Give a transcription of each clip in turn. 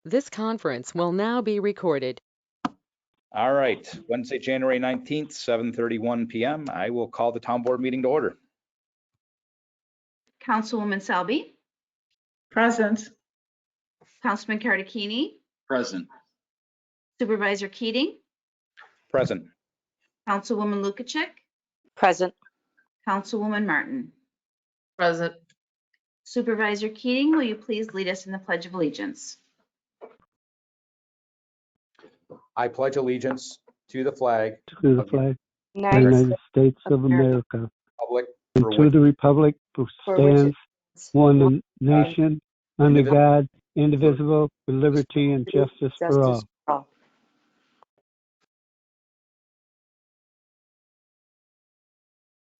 This conference will now be recorded. All right, Wednesday, January 19th, 7:31 p.m. I will call the town board meeting to order. Councilwoman Selby, Present. Councilman Cardicchini, Present. Supervisor Keating, Present. Councilwoman Lukacic, Present. Councilwoman Martin. Present. Supervisor Keating, will you please lead us in the Pledge of Allegiance? I pledge allegiance to the flag to the of flag of the United United States of America, Republic and for to which the republic which for which stands it one nation, under indivisible, God, indivisible, with liberty and justice for all. justice for all.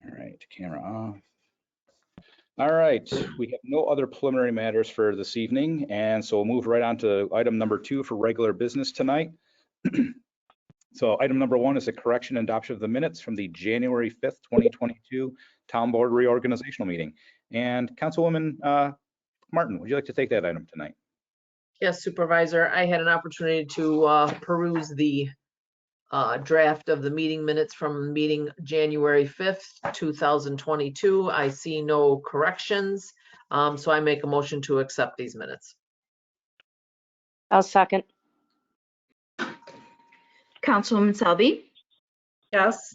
All right, camera off. All right, we have no other preliminary matters for this evening, and so we'll move right on to item number 2 for regular business tonight. So item number 1 is a correction and adoption of the minutes from the January 5th, 2022 Town Board Reorganizational Meeting. And Councilwoman Martin, would you like to take that item tonight? Yes, Supervisor, I had an opportunity to peruse the draft of the meeting minutes from meeting January 5th, 2022. I see no corrections, so I make a motion to accept these minutes. I'll second. Councilwoman Selby, Yes.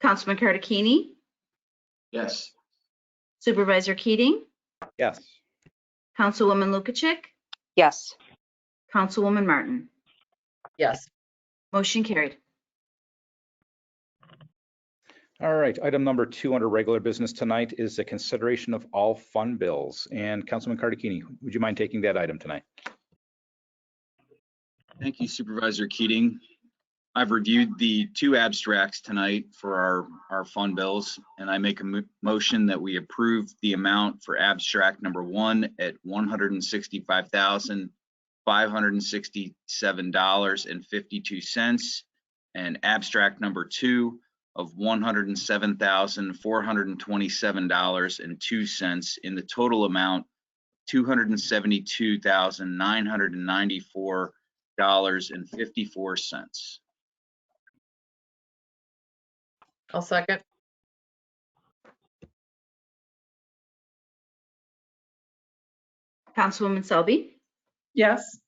Councilman Cardicchini, Yes. Supervisor Keating, Yes. Councilwoman Lukacic, Yes. Councilwoman Martin. Yes. Motion carried. All right, item number 2 under regular business tonight is the consideration of all fund bills. And Councilman Cardicchini, would you mind taking that item tonight? Thank you, Supervisor Keating. I've reviewed the 2 abstracts tonight for our fund bills, and I make a motion that we approve the amount for abstract number 1 at $165,567.52 and abstract number 2 of $107,427.02 in the total amount $272,994.54. I'll second. Councilwoman Selby, Yes.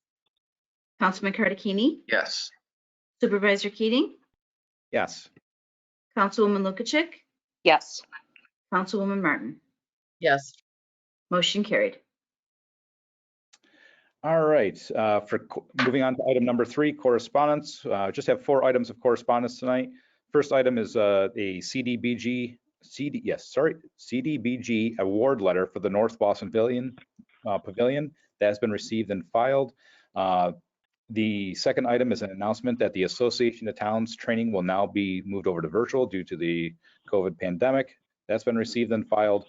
Councilman Cardicchini, Yes. Supervisor Keating, Yes. Councilwoman Lukacic, Yes. Councilwoman Martin. Yes. Motion carried. All right, moving on to item number 3, correspondence. Just have 4 items of correspondence tonight. First item is a CDBG award letter for the North Boston Pavilion that has been received and filed. The second item is an announcement that the Association of Towns training will now be moved over to virtual due to the COVID pandemic. That's been received and filed.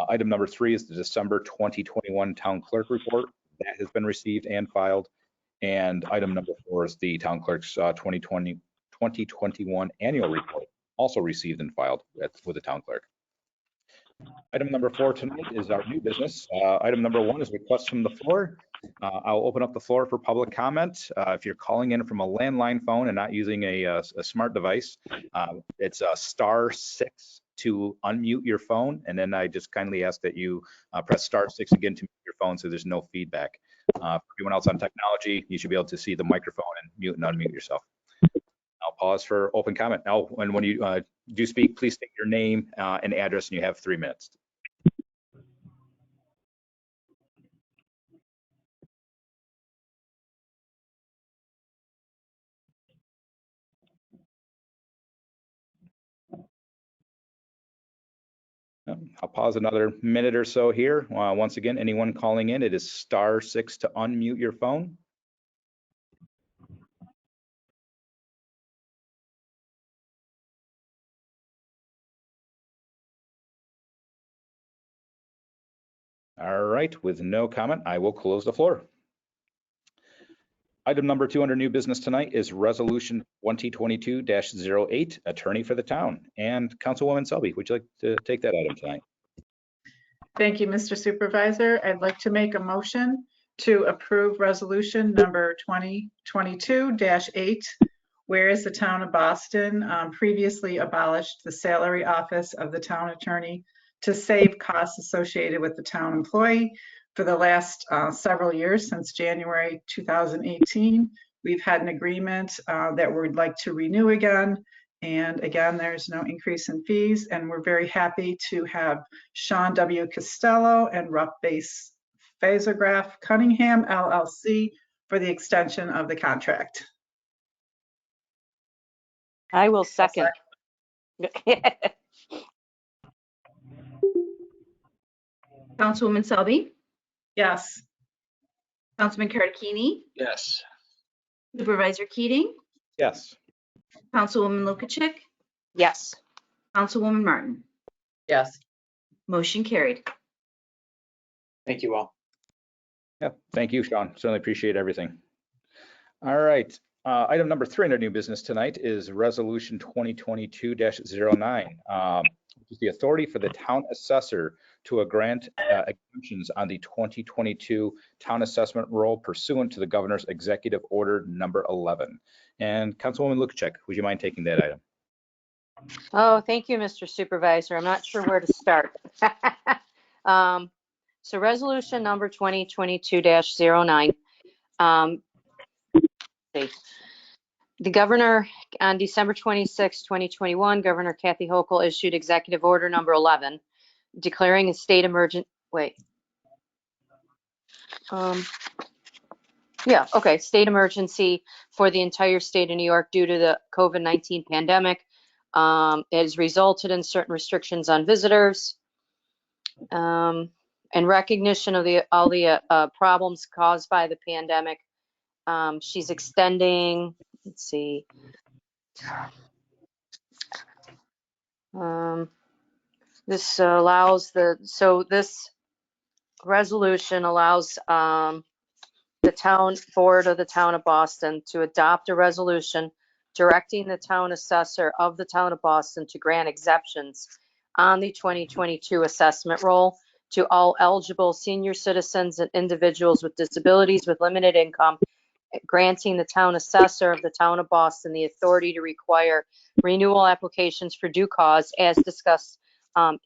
Item number 3 is the December 2021 Town Clerk Report. That has been received and filed. And item number 4 is the Town Clerk's 2021 Annual Report, also received and filed with the Town Clerk. Item number 4 tonight is our new business. Item number 1 is requests from the floor. I'll open up the floor for public comment. If you're calling in from a landline phone and not using a smart device, it's *6 to unmute your phone. And then I just kindly ask that you press *6 again to mute your phone so there's no feedback. For everyone else on technology, you should be able to see the microphone and mute and unmute yourself. I'll pause for open comment. Now, when you do speak, please state your name and address, and you have 3 minutes. I'll pause another minute or so here. Once again, anyone calling in, it is *6 to unmute your phone. All right, with no comment, I will close the floor. Item number 2 under new business tonight is Resolution 2022-08, Attorney for the Town. And Councilwoman Selby, would you like to take that item tonight? Thank you, Mr. Supervisor. I'd like to make a motion to approve resolution number 2022-8, whereas the town of Boston previously abolished the salary office of the town attorney to save costs associated with the town employee. For the last several years, since January 2018, we've had an agreement that we'd like to renew again. And again, there's no increase in fees, and we're very happy to have Sean W. Costello and Rupp Base Phasograph Cunningham LLC for the extension of the contract. I will second. Councilwoman Selby, Yes. Councilman Karakini, Yes. Supervisor Keating, Yes. Councilwoman Lukacek, Yes. Councilwoman Martin. Yes. Motion carried. Thank you all. Yeah, thank you, Sean. Certainly appreciate everything. All right. Item number 3 under new business tonight is resolution 2022-09, which is the authority for the town assessor to grant exemptions on the 2022 town assessment roll pursuant to the governor's executive order number 11. And Councilwoman Lukacek, would you mind taking that item? Oh, thank you, Mr. Supervisor. I'm not sure where to start. So resolution number 2022-09. The governor on December 26, 2021, Governor Kathy Hochul issued executive order number 11, declaring a state emergent, state emergency for the entire state of New York due to the COVID-19 pandemic. It has resulted in certain restrictions on visitors. In recognition of all the problems caused by the pandemic, she's extending, let's see. This resolution allows the town board of the town of Boston to adopt a resolution directing the town assessor of the town of Boston to grant exceptions on the 2022 assessment roll to all eligible senior citizens and individuals with disabilities with limited income, granting the town assessor of the town of Boston the authority to require renewal applications for due cause as discussed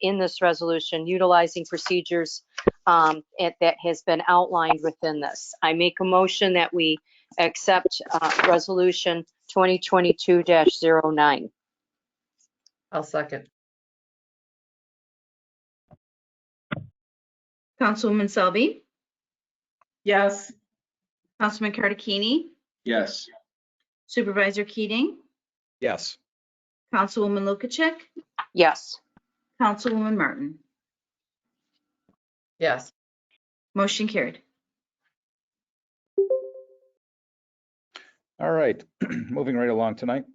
in this resolution, utilizing procedures that has been outlined within this. I make a motion that we accept resolution 2022-09. I'll second. Councilwoman Selby, Yes. Councilman Karakini, Yes. Supervisor Keating, Yes. Councilwoman Lukacek, Yes. Councilwoman Martin. Yes. Motion carried. All right, moving right along tonight.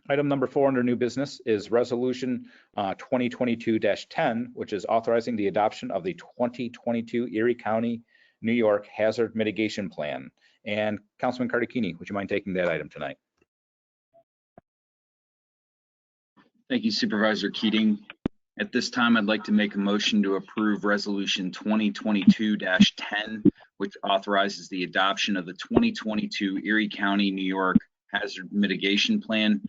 Item number 4 under new business is resolution 2022-10, which is authorizing the adoption of the 2022 Erie County, New York Hazard Mitigation Plan. And Councilman Karakini, would you mind taking that item tonight? Thank you, Supervisor Keating. At this time, I'd like to make a motion to approve resolution 2022-10, which authorizes the adoption of the 2022 Erie County, New York Hazard Mitigation Plan.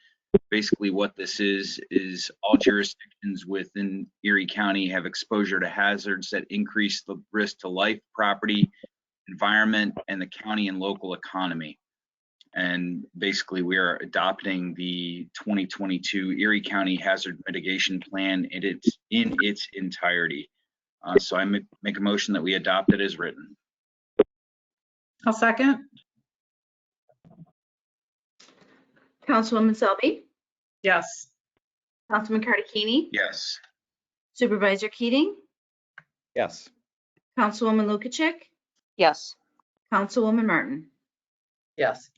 Basically what this is all jurisdictions within Erie County have exposure to hazards that increase the risk to life, property, environment, and the county and local economy. And basically we are adopting the 2022 Erie County Hazard Mitigation Plan in its entirety. So I make a motion that we adopt it as written. I'll second. Councilwoman Selby, Yes. Councilman Karakini, Yes. Supervisor Keating, Yes. Councilwoman Lukacek, Yes. Councilwoman Martin. Yes.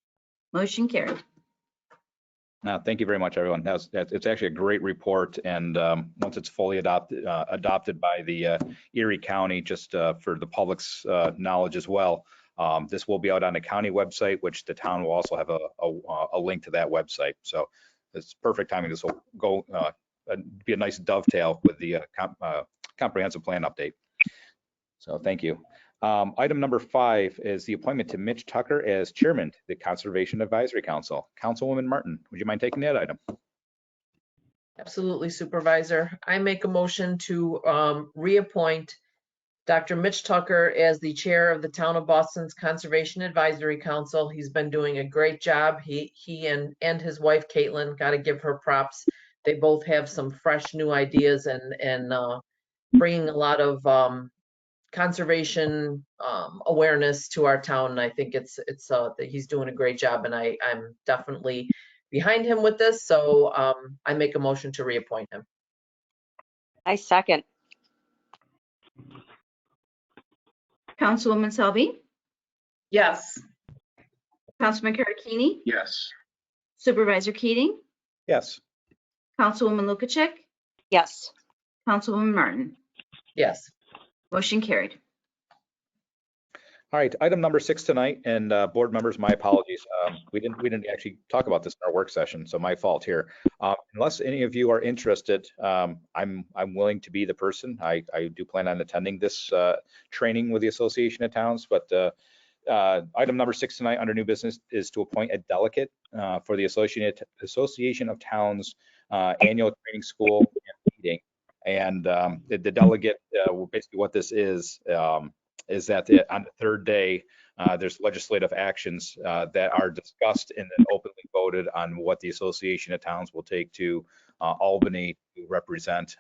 Motion carried. Thank you very much, everyone. It's actually a great report, and once it's fully adopted by the Erie County, just for the public's knowledge as well, this will be out on the county website, which the town will also have a link to that website. So it's perfect timing. This will go be a nice dovetail with the comprehensive plan update. So thank you. Item number 5 is the appointment to Mitch Tucker as chairman to the Conservation Advisory Council. Councilwoman Martin, would you mind taking that item? Absolutely, Supervisor. I make a motion to reappoint Dr. Mitch Tucker as the chair of the Town of Boston's Conservation Advisory Council. He's been doing a great job. He and his wife Caitlin, got to give her props. They both have some fresh new ideas and bringing a lot of conservation awareness to our town. And I think that he's doing a great job, and I'm definitely behind him with this. So I make a motion to reappoint him. I second. Councilwoman Selby, Yes. Councilman Karakini, Yes. Supervisor Keating, Yes. Councilwoman Lukacek, Yes. Councilwoman Martin. Yes. Motion carried. All right, item number 6 tonight, and board members, my apologies. We didn't actually talk about this in our work session, so my fault here. Unless any of you are interested, I'm willing to be the person. I do plan on attending this training with the Association of Towns, but item number 6 tonight under new business is to appoint a delegate for the Association of Towns annual training school and meeting. And the delegate, basically what this is that on the third day, there's legislative actions that are discussed and then openly voted on what the Association of Towns will take to Albany to represent,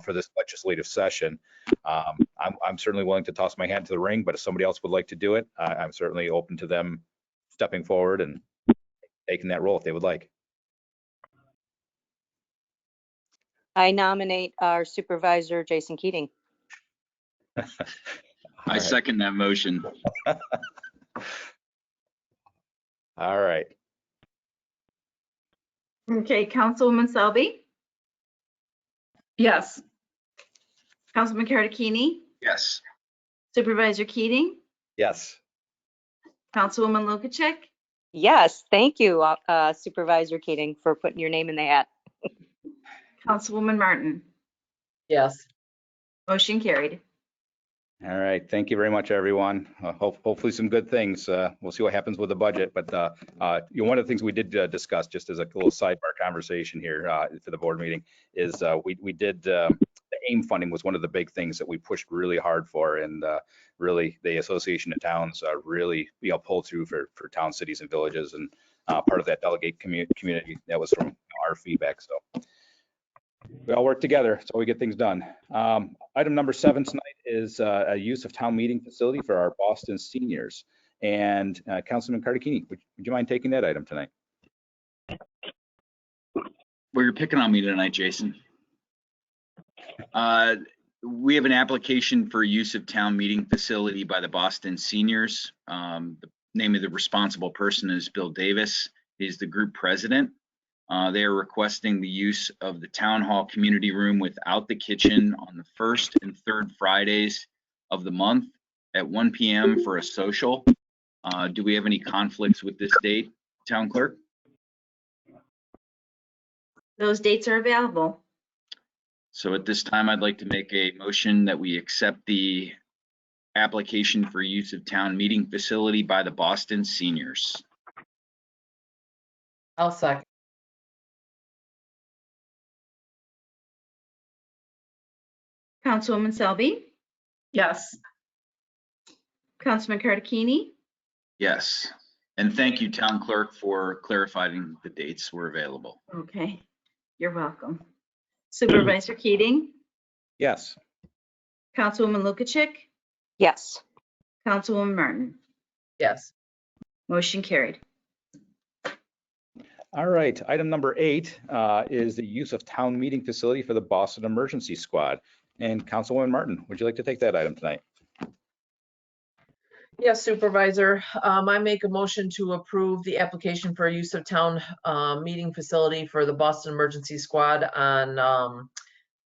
for this legislative session. I'm certainly willing to toss my hat into the ring, but if somebody else would like to do it, I'm certainly open to them stepping forward and taking that role if they would like. I nominate our supervisor, Jason Keating. I second that motion. All right. Okay, Councilwoman Selby, Yes. Councilman Karakini, Yes. Supervisor Keating, Yes. Councilwoman Lukacek, Yes, thank you, Supervisor Keating, for putting your name in the hat. Councilwoman Martin. Yes. Motion carried. All right. Thank you very much, everyone. Hopefully some good things. We'll see what happens with the budget. But one of the things we did discuss, just as a little sidebar conversation here for the board meeting, is we did the AIM funding was one of the big things that we pushed really hard for, and really the Association of Towns really pulled through for towns, cities, and villages, and part of that delegate community that was from our feedback. So we all work together, so we get things done. Item number 7 tonight is a use of town meeting facility for our Boston seniors. And Councilman Karakini, would you mind taking that item tonight? Well, you're picking on me tonight, Jason. We have an application for use of town meeting facility by the Boston seniors. The name of the responsible person is Bill Davis. He's the group president. They are requesting the use of the town hall community room without the kitchen on the 1st and 3rd Fridays of the month at 1 p.m. for a social. Do we have any conflicts with this date, Town Clerk? Those dates are available. So at this time, I'd like to make a motion that we accept the application for use of town meeting facility by the Boston seniors. I'll second. Councilwoman Selby, Yes. Councilman Karakini, Yes. And thank you, Town Clerk, for clarifying the dates were available. okay, you're welcome. Supervisor Keating, Yes. Councilwoman Lukacek, Yes. Councilwoman Martin. Yes. Motion carried. All right. Item number 8 is the use of town meeting facility for the Boston Emergency Squad. And Councilwoman Martin, would you like to take that item tonight? Yes, Supervisor. I make a motion to approve the application for use of town meeting facility for the Boston Emergency Squad on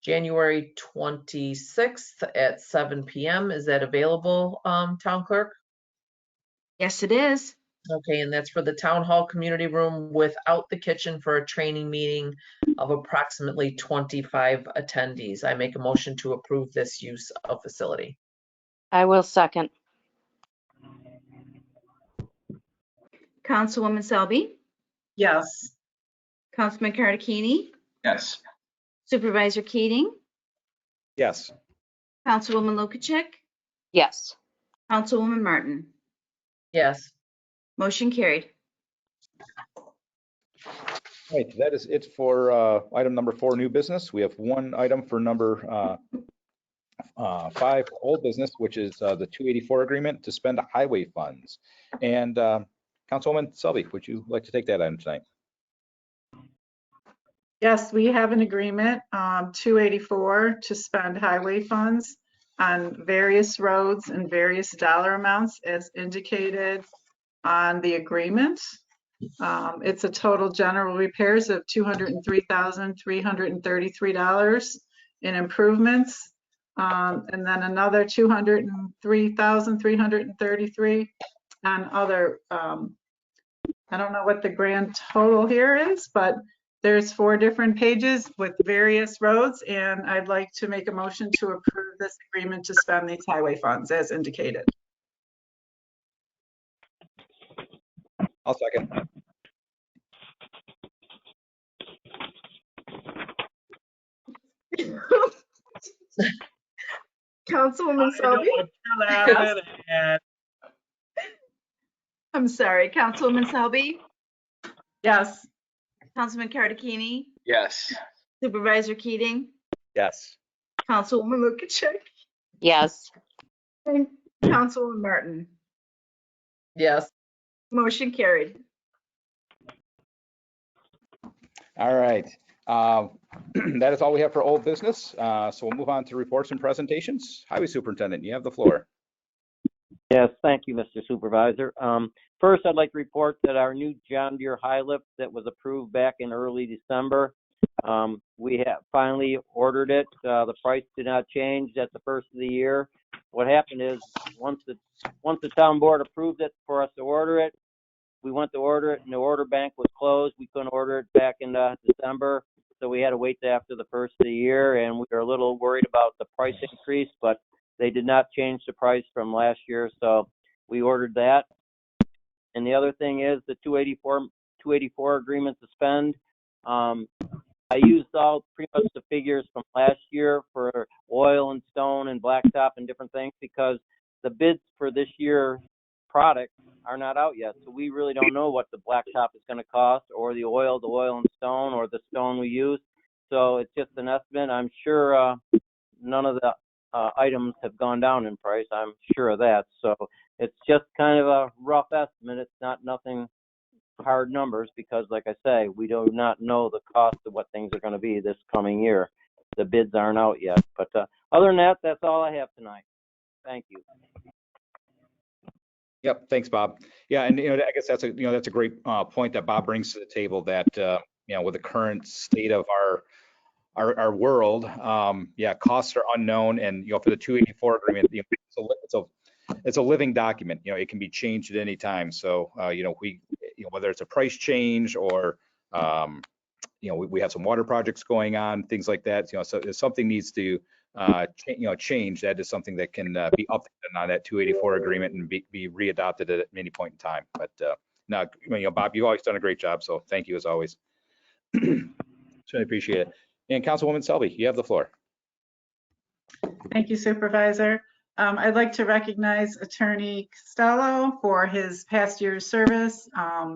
January 26th at 7 p.m. Is that available, Town Clerk? Yes, it is. Okay, and that's for the Town Hall Community Room without the kitchen for a training meeting of approximately 25 attendees. I make a motion to approve this use of facility. I will second. Councilwoman Selby, Yes. Councilman Cardicchini, Yes. Supervisor Keating, Yes. Councilwoman Lukacek, Yes. Councilwoman Martin. Yes. Motion carried. Right, that is it for item number 4, new business. We have one item for number 5, old business, which is the 284 agreement to spend highway funds. And Councilwoman Selby, would you like to take that item tonight? Yes, we have an agreement, 284, to spend highway funds on various roads and various dollar amounts as indicated on the agreement. It's a total general repairs of $203,333 in improvements. And then another $203,333 on other, I don't know what the grand total here is, but there's 4 different pages with various roads, and I'd like to make a motion to approve this agreement to spend these highway funds as indicated. I'll second. Councilwoman Selby? Yes. I'm sorry, Councilwoman Selby, Yes. Councilman Cardicchini, Yes. Supervisor Keating, Yes. Councilwoman Lukacek, Yes. and Councilwoman Martin. Yes. Motion carried. All right. That is all we have for old business. So we'll move on to reports and presentations. Highway Superintendent, you have the floor. Yes, thank you, Mr. Supervisor. First, I'd like to report that our new John Deere high lift that was approved back in early December, we have finally ordered it. The price did not change at the first of the year. What happened is once the town board approved it for us to order it, we went to order it and the order bank was closed. We couldn't order it back in December, so we had to wait till after the first of the year, and we were a little worried about the price increase, but they did not change the price from last year, so we ordered that. And the other thing is the 284 agreement to spend. I used all pretty much the figures from last year for oil and stone and blacktop and different things because the bids for this year's product are not out yet. So we really don't know what the blacktop is going to cost or the oil and stone or the stone we use. So it's just an estimate. I'm sure none of the items have gone down in price. I'm sure of that. So it's just kind of a rough estimate. It's not nothing hard numbers because, like I say, we do not know the cost of what things are going to be this coming year. The bids aren't out yet. But other than that, that's all I have tonight. Thank you. Yep, thanks, Bob. Yeah, and I guess that's a great point that Bob brings to the table. That with the current state of our world, costs are unknown, and for the 284 agreement, it's a living document. It can be changed at any time. So whether it's a price change or we have some water projects going on, things like that. So if something needs to change, that is something that can be updated on that 284 agreement and be readopted at any point in time. But now, Bob, you've always done a great job, so thank you as always. Certainly appreciate it. And Councilwoman Selby, you have the floor. Thank you, Supervisor. I'd like to recognize Attorney Costello for his past year's service.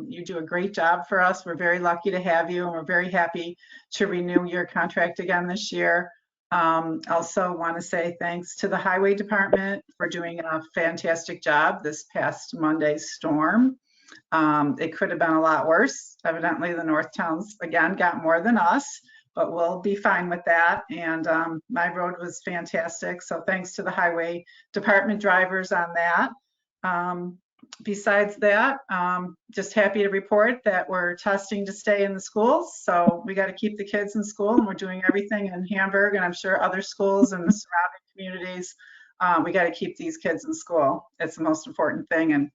You do a great job for us. We're very lucky to have you, and we're very happy to renew your contract again this year. Also want to say thanks to the Highway Department for doing a fantastic job this past Monday's storm. It could have been a lot worse. Evidently, the North Towns, again, got more than us, but we'll be fine with that. And my road was fantastic. So thanks to the Highway Department drivers on that. Besides that, just happy to report that we're testing to stay in the schools. So we got to keep the kids in school, and we're doing everything in Hamburg, and I'm sure other schools in the surrounding communities. We got to keep these kids in school. It's the most important thing, and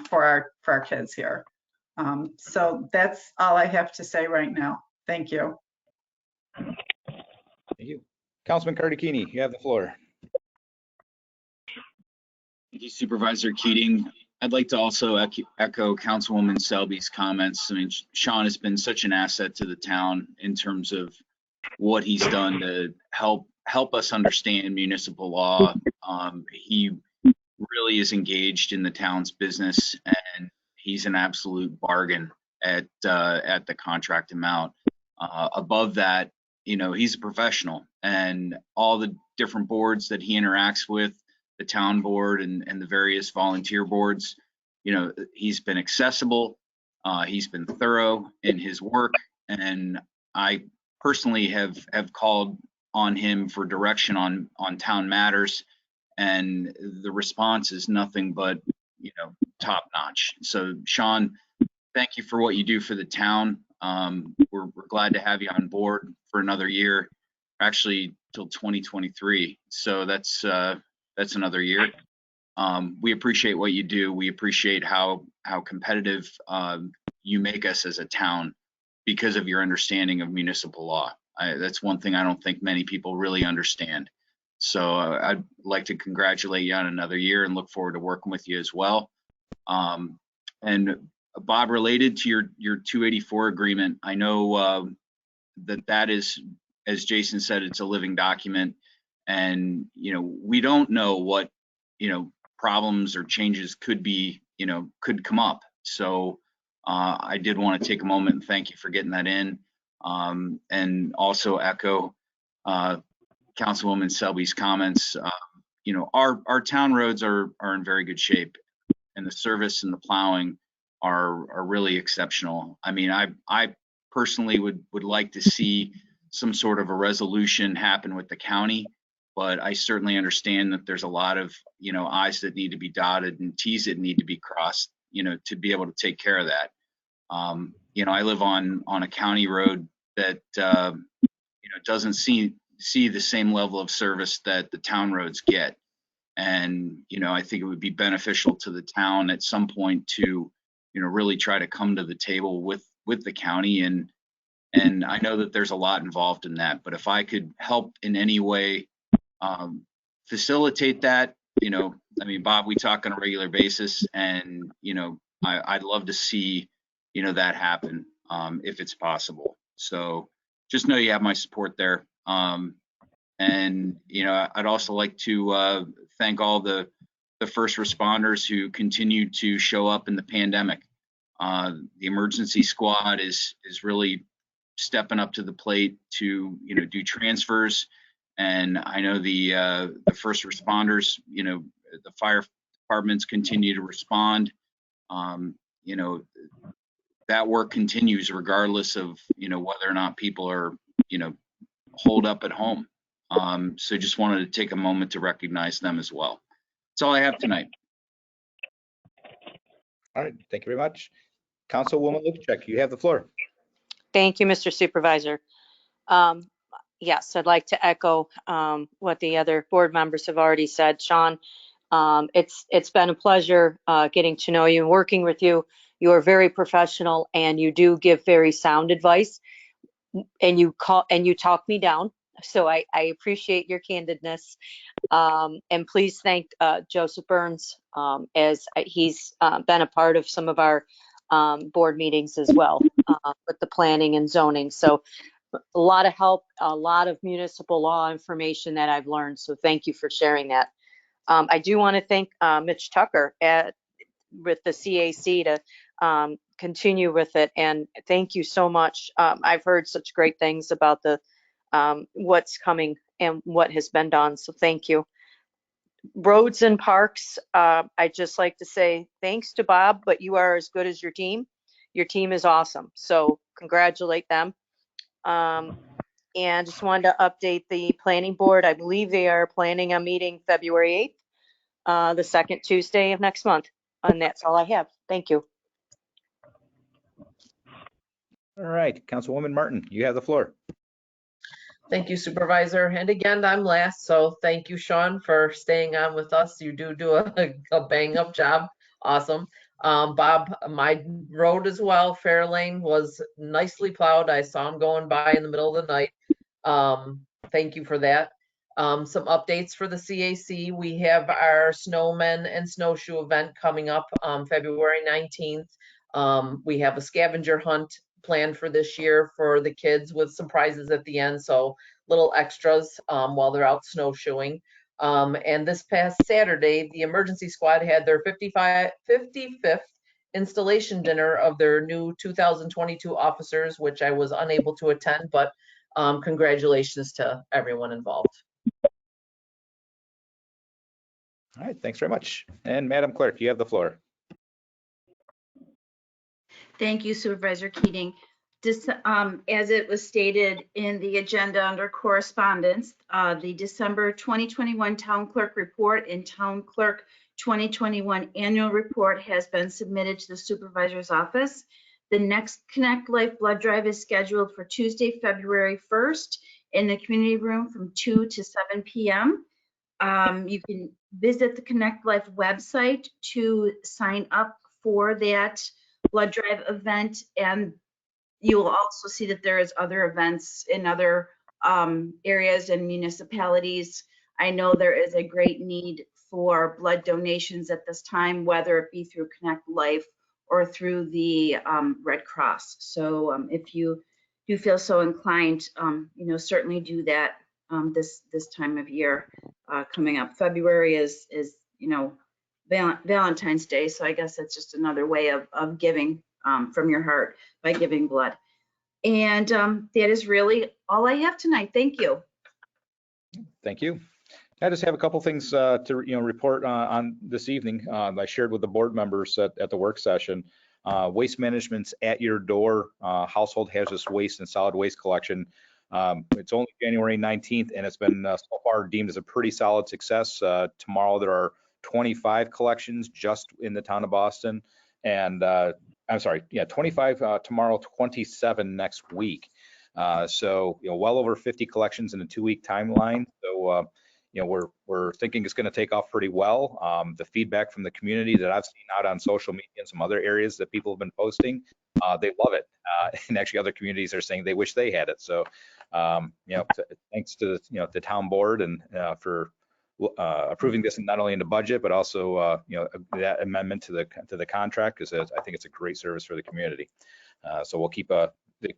for our kids here. So that's all I have to say right now. Thank you. Thank you. Councilman Cardicchini, you have the floor. Thank you, Supervisor Keating. I'd like to also echo Councilwoman Selby's comments. I mean, Sean has been such an asset to the town in terms of what he's done to help us understand municipal law. He really is engaged in the town's business, and he's an absolute bargain at the contract amount. Above that, you know, he's a professional, and all the different boards that he interacts with, the town board and the various volunteer boards, you know, he's been accessible, he's been thorough in his work, and I personally have called on him for direction on town matters, and the response is nothing but, you know, top notch. So Sean, thank you for what you do for the town. We're glad to have you on board for another year, actually till 2023. So that's another year. We appreciate what you do. We appreciate how competitive you make us as a town because of your understanding of municipal law. That's one thing I don't think many people really understand. So I'd like to congratulate you on another year and look forward to working with you as well. And Bob, related to your 284 agreement, I know that is, as Jason said, it's a living document, and you know, we don't know what, you know, problems or changes could be, you know, could come up. So I did want to take a moment and thank you for getting that in, and also echo Councilwoman Selby's comments. You know, our town roads are in very good shape, and the service and the plowing are really exceptional. I mean, I personally would like to see some sort of a resolution happen with the county, but I certainly understand that there's a lot of, you know, I's that need to be dotted and T's that need to be crossed, you know, to be able to take care of that. You know, I live on a county road that you know, doesn't see the same level of service that the town roads get, and you know, I think it would be beneficial to the town at some point to, you know, really try to come to the table with the county, and I know that there's a lot involved in that, but if I could help in any way facilitate that, you know, I mean, Bob, we talk on a regular basis, and you know, I'd love to see, you know, that happen if it's possible. So just know you have my support there. And you know, I'd also like to thank all the first responders who continue to show up in the pandemic. The emergency squad is really stepping up to the plate to, you know, do transfers, and I know the first responders, you know, the fire departments continue to respond. You know, that work continues regardless of, you know, whether or not people are, you know, holed up at home. So just wanted to take a moment to recognize them as well. That's all I have tonight. All right, thank you very much. Councilwoman Lukacek, you have the floor. Thank you, Mr. Supervisor. Yes, I'd like to echo what the other board members have already said. Sean, it's been a pleasure getting to know you and working with you. You are very professional, and you do give very sound advice, and you talk me down. So I appreciate your candidness. And please thank Joseph Burns, as he's been a part of some of our board meetings as well, with the planning and zoning. So a lot of help, a lot of municipal law information that I've learned. So thank you for sharing that. I do want to thank Mitch Tucker with the CAC to continue with it. And thank you so much. I've heard such great things about the what's coming and what has been done. So thank you. Roads and parks, I'd just like to say thanks to Bob, but you are as good as your team. Your team is awesome. So congratulate them. And just wanted to update the planning board. I believe they are planning a meeting February 8th, the second Tuesday of next month. And that's all I have. Thank you. All right, Councilwoman Martin, you have the floor. Thank you, Supervisor. And again, I'm last, so thank you, Sean, for staying on with us. You do a bang up job. Awesome. Bob, my road as well, Fairlane, was nicely plowed. I saw him going by in the middle of the night. Thank you for that. Some updates for the CAC. We have our snowmen and snowshoe event coming up February 19th. We have a scavenger hunt planned for this year for the kids with some prizes at the end, so little extras while they're out snowshoeing. And this past Saturday, the emergency squad had their 55th installation dinner of their new 2022 officers, which I was unable to attend, but congratulations to everyone involved. All right, thanks very much. And Madam Clerk, you have the floor. Thank you, Supervisor Keating. As it was stated in the agenda under correspondence, the December 2021 Town Clerk Report and Town Clerk 2021 Annual Report has been submitted to the Supervisor's Office. The next Connect Life Blood Drive is scheduled for Tuesday, February 1st in the community room from 2 to 7 p.m. You can visit the Connect Life website to sign up for that blood drive event, and you will also see that there is other events in other areas and municipalities. I know there is a great need for blood donations at this time, whether it be through Connect Life or through the Red Cross. So if you do feel so inclined, certainly do that this time of year coming up. February is Valentine's Day, so I guess it's just another way of giving from your heart by giving blood. And that is really all I have tonight. Thank you. Thank you. I just have a couple things to report on this evening. I shared with the board members at the work session. Waste management's at your door household hazardous waste and solid waste collection. It's only January 19th, and it's been so far deemed as a pretty solid success. Tomorrow there are 25 collections just in the town of Boston, and 25 tomorrow, 27 next week. So well over 50 collections in a 2-week timeline. So we're thinking it's going to take off pretty well. The feedback from the community that I've seen out on social media and some other areas that people have been posting, they love it. And actually other communities are saying they wish they had it. So thanks to the town board and for approving this not only in the budget but also that amendment to the contract, because I think it's a great service for the community. So we'll keep the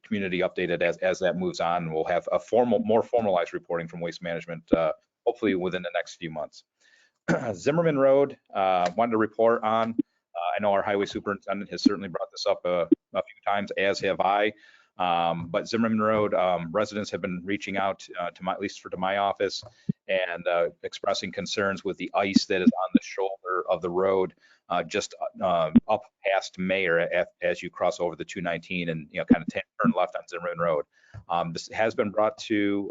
community updated as that moves on. We'll have a more formalized reporting from Waste Management hopefully within the next few months. Zimmerman Road, wanted to report on. I know our highway superintendent has certainly brought this up a few times, as have I. But Zimmerman Road, residents have been reaching out to my office and expressing concerns with the ice that is on the shoulder of the road, just up past Mayor as you cross over the 219 and kind of turn left on Zimmerman Road. This has been brought to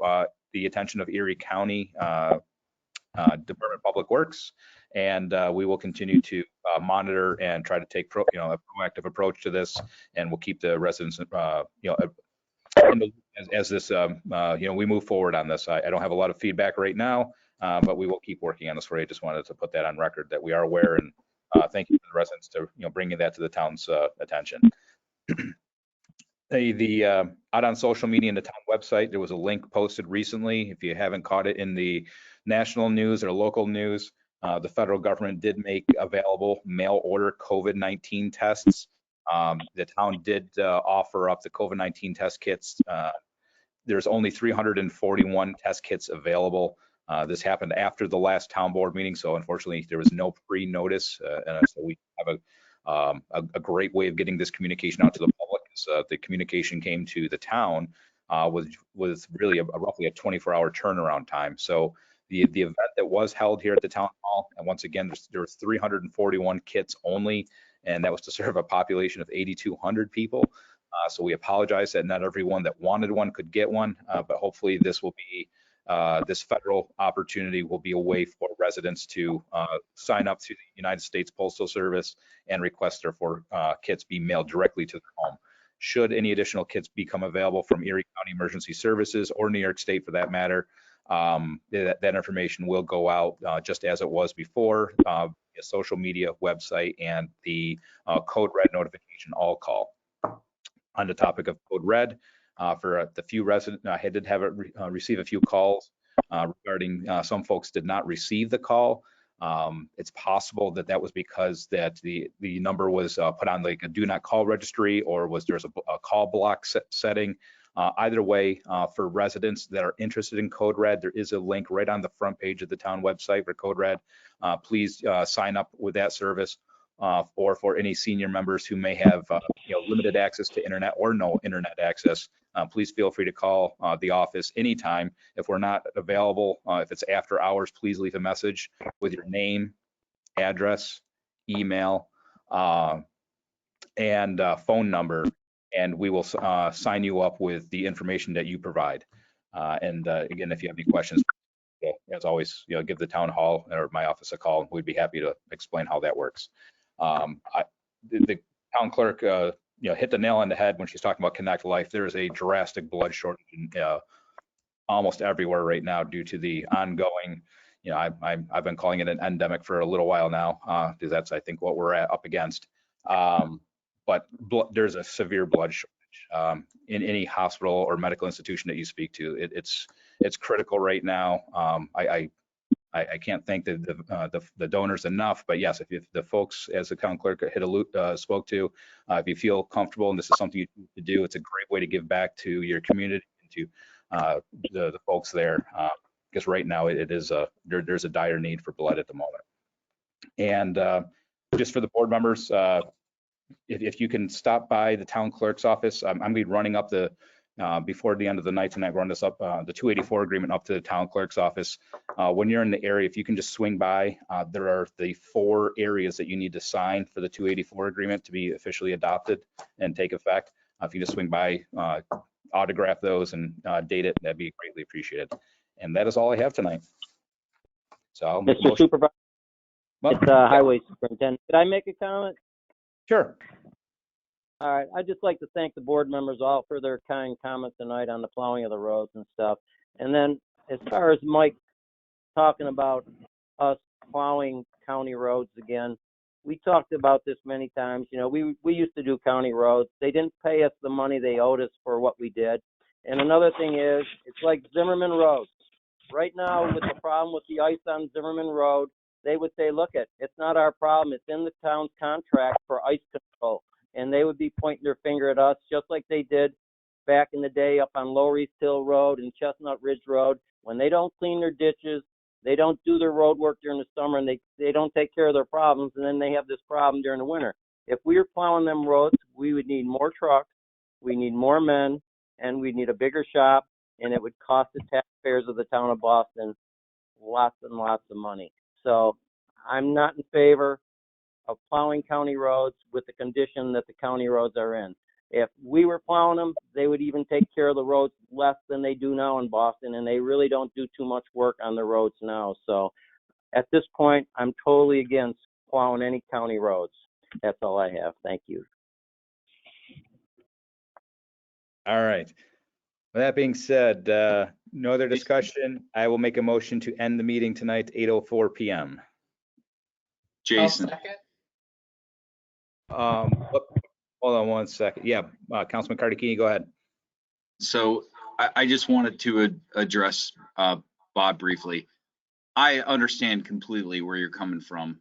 the attention of Erie County Department of Public Works, and we will continue to monitor and try to take a proactive approach to this, and we'll keep the residents as this we move forward on this. I don't have a lot of feedback right now, but we will keep working on this for you. I just wanted to put that on record that we are aware, and thank you to the residents to bringing that to the town's attention. Out on social media and the town website, there was a link posted recently. If you haven't caught it in the national news or local news, the federal government did make available mail order COVID-19 tests. The town did offer up the COVID-19 test kits. There's only 341 test kits available. This happened after the last town board meeting, so unfortunately there was no pre-notice, and so we have a great way of getting this communication out to the public. So the communication came to the town with really roughly a 24-hour turnaround time. So the event that was held here at the town hall, and once again, there were 341 kits only, and that was to serve a population of 8,200 people. So we apologize that not everyone that wanted one could get one, but hopefully this will be this federal opportunity will be a way for residents to sign up to the United States Postal Service and request their kits be mailed directly to their home. Should any additional kits become available from Erie County Emergency Services or New York State for that matter, that information will go out just as it was before, a social media website and the Code Red notification all call. On the topic of Code Red, for the few residents, I did have receive a few calls regarding some folks did not receive the call. It's possible that that was because that the number was put on like a do not call registry, or there's a call block setting. Either way, for residents that are interested in Code Red, there is a link right on the front page of the town website for Code Red. Please sign up with that service, or for any senior members who may have limited access to internet or no internet access. Please feel free to call the office anytime. If we're not available, if it's after hours, please leave a message with your name, address, email, and phone number, and we will sign you up with the information that you provide. Again, if you have any questions, as always, give the town hall or my office a call. We'd be happy to explain how that works. The town clerk, hit the nail on the head when she's talking about Connect Life. There is a drastic blood shortage almost everywhere right now due to the ongoing, I've been calling it an endemic for a little while now, because that's, I think, what we're up against. But there's a severe blood shortage in any hospital or medical institution that you speak to. It's critical right now. I can't thank the donors enough, but yes, if the folks, as the town clerk spoke to, if you feel comfortable and this is something you need to do, it's a great way to give back to your community and to the folks there, because right now it is there's a dire need for blood at the moment. And just for the board members, if you can stop by the town clerk's office, I'm going to be running up before the end of the night tonight, run this up, the 284 agreement up to the town clerk's office. When you're in the area, if you can just swing by, there are the 4 areas that you need to sign for the 284 agreement to be officially adopted and take effect. If you just swing by, autograph those and date it, that'd be greatly appreciated. And that is all I have tonight. So I'll make a Mr. motion. Supervisor, Well, it's Highway Superintendent. Could I make a comment? Sure. All right, I'd just like to thank the board members all for their kind comments tonight on the plowing of the roads and stuff. And then as far as Mike talking about us plowing county roads again, we talked about this many times. We used to do county roads. They didn't pay us the money they owed us for what we did. And another thing is, it's like Zimmerman Road. Right now, with the problem with the ice on Zimmerman Road, they would say, look, it's not our problem. It's in the town's contract for ice control. And they would be pointing their finger at us, just like they did back in the day up on Lower East Hill Road and Chestnut Ridge Road. When they don't clean their ditches, they don't do their road work during the summer, and they don't take care of their problems, and then they have this problem during the winter. If we were plowing them roads, we would need more trucks, we need more men, and we need a bigger shop, and it would cost the taxpayers of the town of Boston lots and lots of money. So I'm not in favor of plowing county roads with the condition that the county roads are in. If we were plowing them, they would even take care of the roads less than they do now in Boston, and they really don't do too much work on the roads now. So at this point, I'm totally against plowing any county roads. That's all I have. Thank you. All right. With that being said, no other discussion. I will make a motion to end the meeting tonight at 8:04 p.m. Jason. Hold on one second. Yeah, Councilman Cardicchini, go ahead. So I just wanted to address Bob briefly. I understand completely where you're coming from.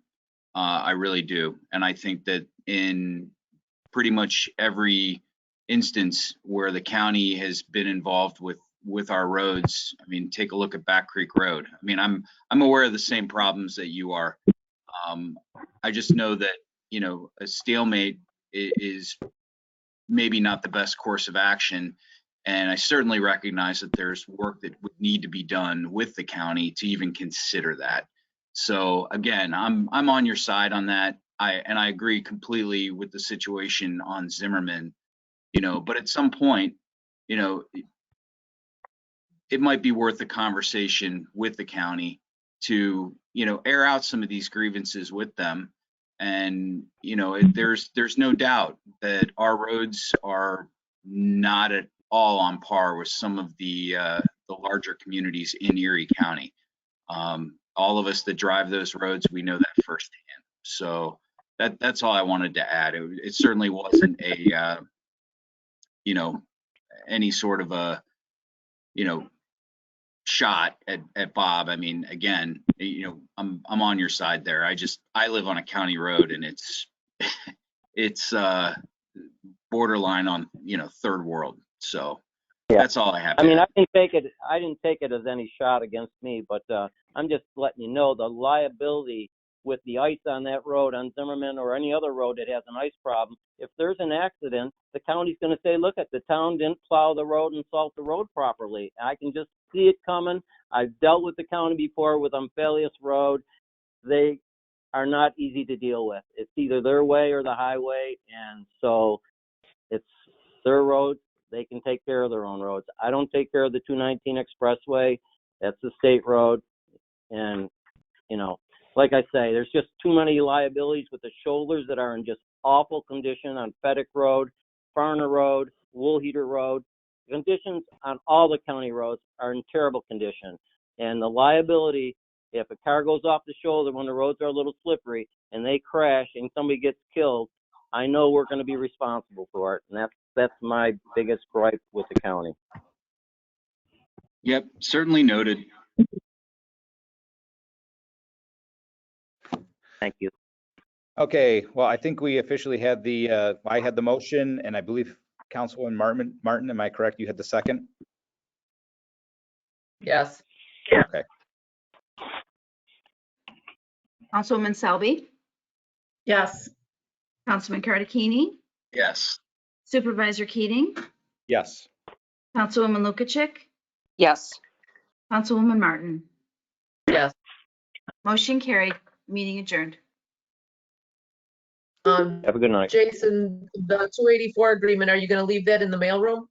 I really do. And I think that in pretty much every instance where the county has been involved with our roads, I mean, take a look at Back Creek Road. I mean, I'm aware of the same problems that you are. I just know that, a stalemate is maybe not the best course of action. And I certainly recognize that there's work that would need to be done with the county to even consider that. So again, I'm on your side on that. I agree completely with the situation on Zimmerman, but at some point, it might be worth a conversation with the county to, air out some of these grievances with them. And, there's no doubt that our roads are not at all on par with some of the larger communities in Erie County. All of us that drive those roads, we know that firsthand. So that's all I wanted to add. It certainly wasn't a, any sort of a, shot at Bob. I mean, again, I'm on your side there. I live on a county road, and it's borderline on, third world. So Yeah. that's all I have. I to mean, add. I didn't take it as any shot against me, but I'm just letting you know the liability with the ice on that road on Zimmerman or any other road that has an ice problem. If there's an accident, the county's going to say, look, the town didn't plow the road and salt the road properly. I can just see it coming. I've dealt with the county before with Umphalius Road. They are not easy to deal with. It's either their way or the highway, and so it's their roads. They can take care of their own roads. I don't take care of the 219 Expressway. That's the state road. And, like I say, there's just too many liabilities with the shoulders that are in just awful condition on Feddick Road, Farner Road, Woolheater Road. Conditions on all the county roads are in terrible condition. And the liability, if a car goes off the shoulder when the roads are a little slippery and they crash and somebody gets killed, I know we're going to be responsible for it. And that's my biggest gripe with the county. Yep, certainly noted. Thank you. Okay, well, I think we officially had I had the motion, and I believe Councilwoman Martin, am I correct? You had the second? Yes. Okay. Councilwoman Selby, Yes. Councilman Cartagena, Yes. Supervisor Keating, Yes. Councilwoman Lukacek, Yes. Councilwoman Martin. Yes. Motion carried. Meeting adjourned. Have a good night. Jason, the 284 agreement, are you going to leave that in the mailroom?